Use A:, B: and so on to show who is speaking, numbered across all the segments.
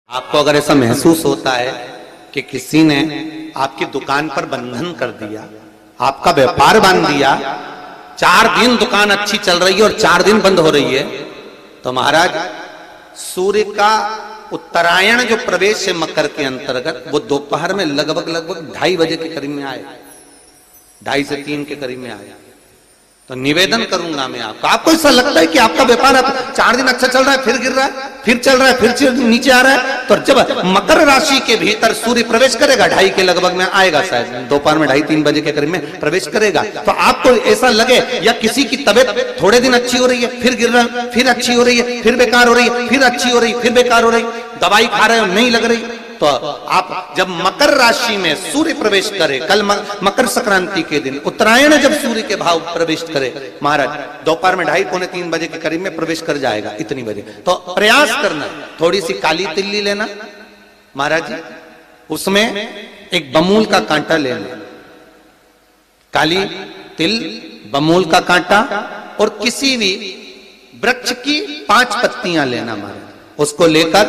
A: आपको अगर ऐसा महसूस होता है कि किसी ने आपकी दुकान पर बंधन कर दिया, आपका व्यापार बांध दिया, 4 दिन दुकान अच्छी चल रही है और 4 दिन बंद हो रही है, तो महाराज सूर्य का उत्तरायण जो प्रवेश है मकर के अंतर्गत, वो दोपहर में लगभग 2:30 बजे के करीब में आए, 2:30 से 3 के करीब में आए। तो निवेदन करूंगा मैं आपको ऐसा लगता है कि आपका व्यापार 4 दिन अच्छा चल रहा है, फिर गिर रहा है, फिर चल रहा है, फिर नीचे आ रहा है, तो जब मकर राशि के भीतर सूर्य प्रवेश करेगा 2:30 के लगभग में आएगा, शायद दोपहर में 2:30-3 बजे के करीब में प्रवेश करेगा, तो आपको ऐसा लगे या किसी की तबियत थोड़े दिन अच्छी हो रही है, फिर गिर रहा है, फिर अच्छी हो रही है, फिर बेकार हो रही है, फिर अच्छी हो रही है, फिर बेकार हो रही, दवाई खा रहे हो नहीं लग रही, तो आप जब मकर राशि में सूर्य प्रवेश करे, कल मकर संक्रांति के दिन उत्तरायण जब सूर्य के भाव प्रवेश करे महाराज, दोपहर में 2:30-3 बजे के करीब में प्रवेश कर जाएगा, इतनी बजे, तो प्रयास करना थोड़ी सी काली तिल्ली लेना महाराज जी, उसमें एक बमूल का कांटा ले लेना, काली तिल, बमूल का कांटा और किसी भी वृक्ष की 5 पत्तियां लेना महाराज, उसको लेकर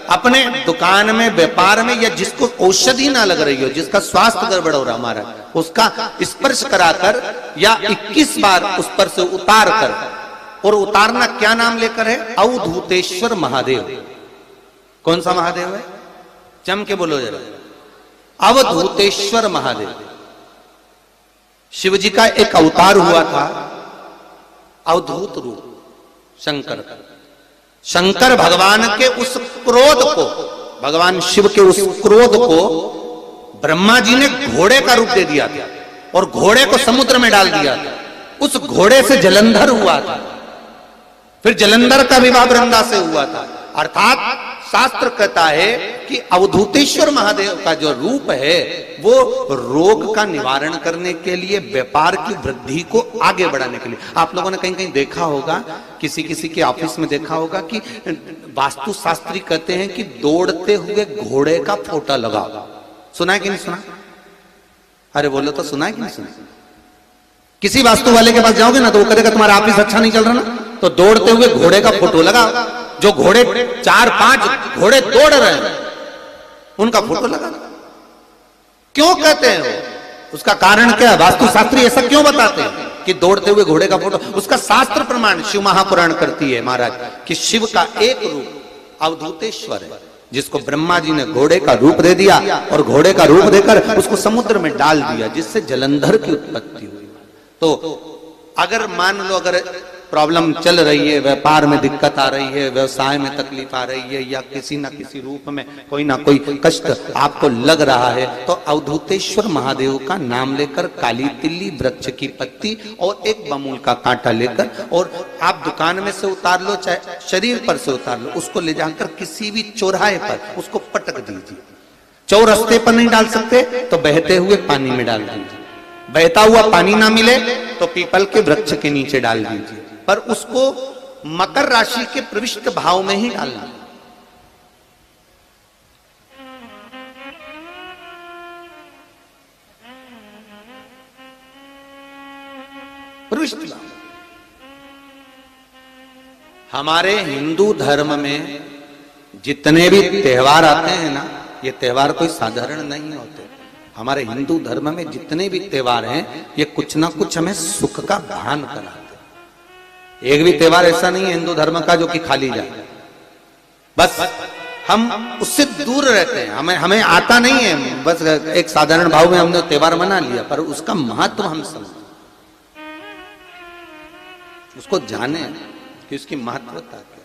A: अपने दुकान में, व्यापार में, या जिसको औषधि ना लग रही हो, जिसका स्वास्थ्य गड़बड़ हो रहा हमारा, उसका स्पर्श कराकर या 21 बार उस पर से उतार कर, और उतारना क्या नाम लेकर है? अवधूतेश्वर महादेव। कौन सा महादेव है? जम के बोलो जरा, अवधूतेश्वर महादेव। शिव जी का एक अवतार हुआ था, अवधूत रूप शंकर का। शंकर भगवान के उस क्रोध को, भगवान शिव के उस क्रोध को ब्रह्मा जी ने घोड़े का रूप दे दिया था और घोड़े को समुद्र में डाल दिया था, उस घोड़े से जलंधर हुआ था, फिर जलंधर का विवाह वृंदा से हुआ था। अर्थात शास्त्र कहता है कि अवधूतेश्वर महादेव का जो रूप है वो रोग का निवारण करने के लिए, व्यापार की वृद्धि को आगे बढ़ाने के लिए। आप लोगों ने कहीं कहीं देखा होगा, किसी किसी के ऑफिस में देखा होगा कि वास्तु शास्त्री कहते हैं कि दौड़ते हुए घोड़े का फोटो लगाओ। सुना है कि नहीं सुना? अरे बोलो तो, सुना है कि नहीं सुना? किसी वास्तु वाले के पास जाओगे ना तो वो कहेगा तुम्हारा ऑफिस अच्छा नहीं चल रहा ना, तो दौड़ते हुए घोड़े का फोटो लगाओ। जो घोड़े 4-5 घोड़े दौड़ रहे हैं उनका फोटो लगा। क्यों कहते हैं वो? उसका कारण क्या है? वास्तु शास्त्री ऐसा क्यों बताते हैं कि दौड़ते हुए घोड़े का फोटो? उसका शास्त्र प्रमाण शिव महापुराण करती है महाराज कि शिव का एक रूप अवधूतेश्वर है, जिसको ब्रह्मा जी ने घोड़े का रूप दे दिया और घोड़े का रूप देकर उसको समुद्र में डाल दिया, जिससे जलंधर की उत्पत्ति हुई। तो अगर मान लो, अगर प्रॉब्लम चल रही है, व्यापार में दिक्कत आ रही है, व्यवसाय में तकलीफ आ रही है, या किसी ना किसी रूप में कोई ना कोई कष्ट आपको लग रहा है, तो अवधूतेश्वर महादेव का नाम लेकर काली तिल्ली, वृक्ष की पत्ती और एक बमूल का कांटा लेकर, और आप दुकान में से उतार लो, चाहे शरीर पर से उतार लो, उसको ले जाकर किसी भी चौराहे पर उसको पटक दीजिए। चौरस्ते पर नहीं डाल सकते तो बहते हुए पानी में डाल दीजिए, बहता हुआ पानी ना मिले तो पीपल के वृक्ष के नीचे डाल दीजिए, पर उसको मकर राशि के प्रविष्ट भाव में ही डालना। प्रविष्ट भाव। हमारे हिंदू धर्म में जितने भी त्योहार आते हैं ना, ये त्योहार कोई साधारण नहीं होते। हमारे हिंदू धर्म में जितने भी त्योहार हैं, ये कुछ ना कुछ हमें सुख का भान कराते। एक भी त्योहार ऐसा नहीं है हिंदू धर्म का जो कि खाली जाए, बस हम उससे दूर रहते हैं, हमें आता नहीं है, बस एक साधारण भाव में हमने त्योहार मना लिया, पर उसका महत्व हम समझें, उसको जाने कि उसकी महत्वता क्या।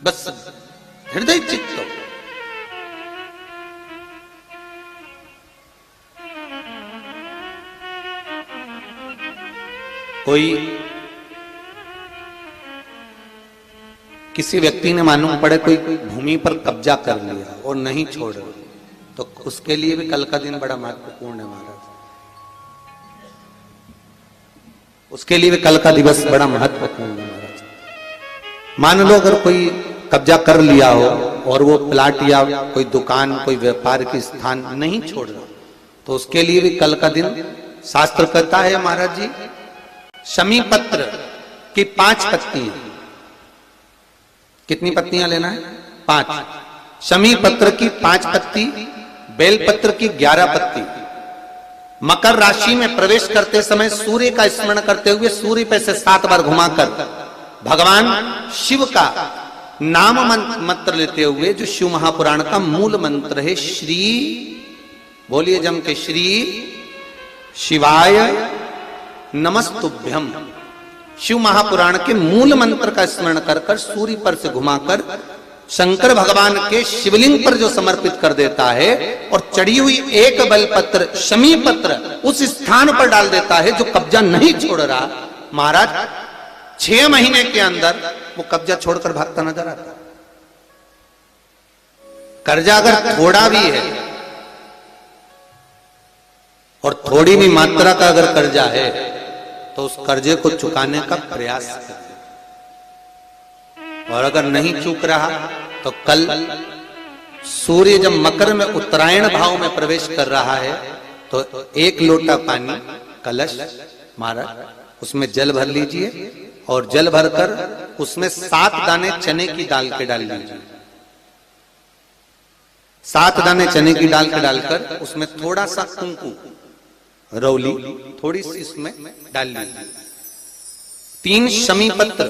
A: बस हृदय चित्त हो। कोई किसी व्यक्ति ने मालूम पड़े कोई भूमि पर कब्जा कर लिया और नहीं छोड़, तो उसके लिए भी कल का दिन बड़ा महत्वपूर्ण है महाराज। उसके लिए भी कल का दिवस बड़ा महत्वपूर्ण है महाराज। मान लो अगर कोई कब्जा कर लिया हो और वो प्लाट या कोई दुकान, कोई व्यापार की स्थान नहीं छोड़ रहा, तो उसके लिए भी कल का दिन शास्त्र कहता है महाराज जी, शमी पत्र की 5 पत्तियां, कितनी पत्तियां लेना है? 5। शमी पत्र की 5 पत्ती, बेलपत्र की 11 पत्ती। मकर राशि में प्रवेश करते समय सूर्य का स्मरण करते हुए सूर्य पे से 7 बार घुमाकर भगवान शिव का नाम मंत्र लेते हुए, जो शिव महापुराण का मूल मंत्र है, श्री, बोलिए जम के, श्री शिवाय नमस्तुभ्यम। शिव महापुराण के मूल मंत्र का स्मरण कर कर सूर्य पर से घुमाकर शंकर भगवान के शिवलिंग पर जो समर्पित कर देता है और चढ़ी हुई एक बेलपत्र शमी पत्र उस स्थान पर डाल देता है जो कब्जा नहीं छोड़ रहा, महाराज 6 महीने के अंदर वो कब्जा छोड़कर भागता नजर आता। कर्जा अगर थोड़ा भी है और थोड़ी भी मात्रा का अगर कर्जा है तो उस कर्जे को चुकाने का प्रयास करें, और अगर नहीं चूक रहा तो कल सूर्य जब मकर में उत्तरायण भाव में प्रवेश कर रहा है तो 1 लोटा पानी कलश महाराज उसमें जल भर लीजिए और जल भरकर उसमें 7 दाने चने की दाल के डाल लीजिए। 7 दाने चने की दाल के डालकर उसमें थोड़ा सा कुंकू रौली थोड़ी सी इसमें डाल लीजिए। 3 शमी पत्र,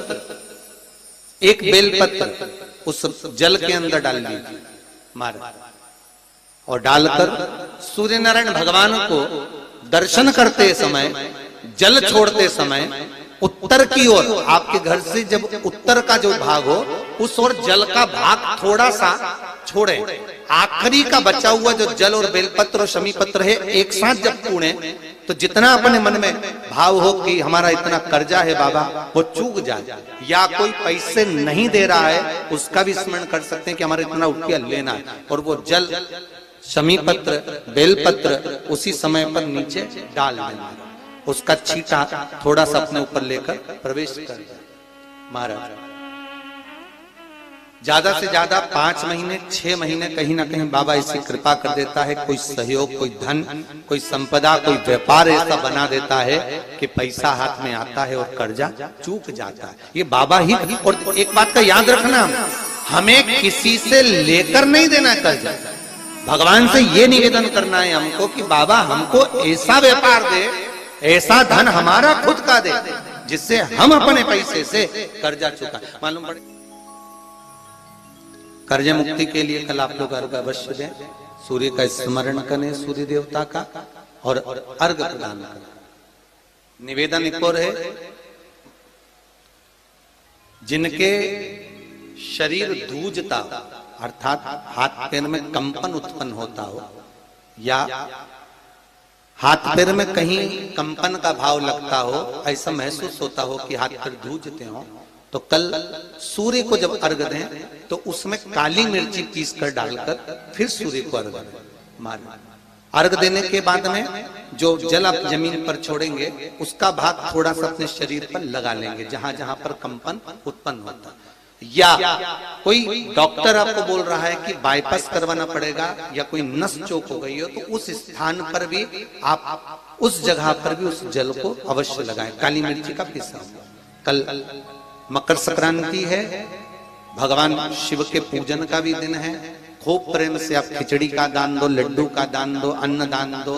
A: 1 बेलपत्र उस जल के अंदर डाल लीजिए महाराज, और डालकर सूर्य नारायण भगवान को दर्शन करते समय, जल छोड़ते समय उत्तर की ओर, आपके घर से जब उत्तर का जो भाग हो उस ओर जल का भाग थोड़ा सा छोड़े। आखिरी का बचा हुआ जो जल और बेलपत्र और शमी पत्र है एक साथ जब पूणे तो जितना अपने मन में भाव हो कि हमारा इतना कर्जा है बाबा, वो चूक जाए, या कोई पैसे नहीं दे रहा है उसका भी स्मरण कर सकते हैं कि हमारा इतना रुपया लेना है, और वो जल शमी पत्र बेलपत्र उसी समय पर नीचे डाल देना, उसका छींटा थोड़ा सा अपने ऊपर लेकर प्रवेश कर महाराज। ज्यादा से ज्यादा 5 महीने 6 महीने कहीं ना कहीं बाबा ऐसी कृपा कर देता है, कोई सहयोग, कोई धन, कोई संपदा, कोई व्यापार ऐसा बना देता है कि पैसा हाथ में आता है और कर्जा चूक जाता है। ये बाबा ही। और एक बात का याद रखना, हमें किसी से लेकर नहीं देना कर्जा, भगवान से ये निवेदन करना है हमको कि बाबा हमको ऐसा व्यापार दे, ऐसा धन हमारा खुद का दे जिससे हम अपने पैसे से कर्जा चुका। मालूम पड़े कर्ज मुक्ति के लिए कल आप लोग अर्घ अवश्य दें, सूर्य का स्मरण करें, सूर्य देवता का, और अर्घ प्रदान करें। निवेदन एक और है, जिनके शरीर धूजता अर्थात हाथ पैर में कंपन उत्पन्न होता हो, या हाथ पैर में कहीं कंपन का भाव लगता हो, ऐसा महसूस होता हो कि हाथ पैर धूजते हो, तो कल सूर्य को जब अर्घ दें तो उसमें काली मिर्ची पीस कर डालकर फिर सूर्य को अर्घ मारें। अर्घ देने के बाद में जो जल आप जमीन पर छोड़ेंगे उसका भाग थोड़ा सा अपने शरीर पर लगा लेंगे जहां जहां पर कंपन उत्पन्न होता। या कोई डॉक्टर आपको बोल रहा है कि बाईपास करवाना पड़ेगा या कोई नस चोक हो गई हो, तो उस स्थान पर भी आप उस जगह पर भी उस जल को अवश्य लगाएं, काली मिर्ची का पीसा। कल मकर संक्रांति है, भगवान शिव के पूजन का भी दिन है। खूब प्रेम से आप खिचड़ी का दान दो, लड्डू का दान दो, अन्न दान दो।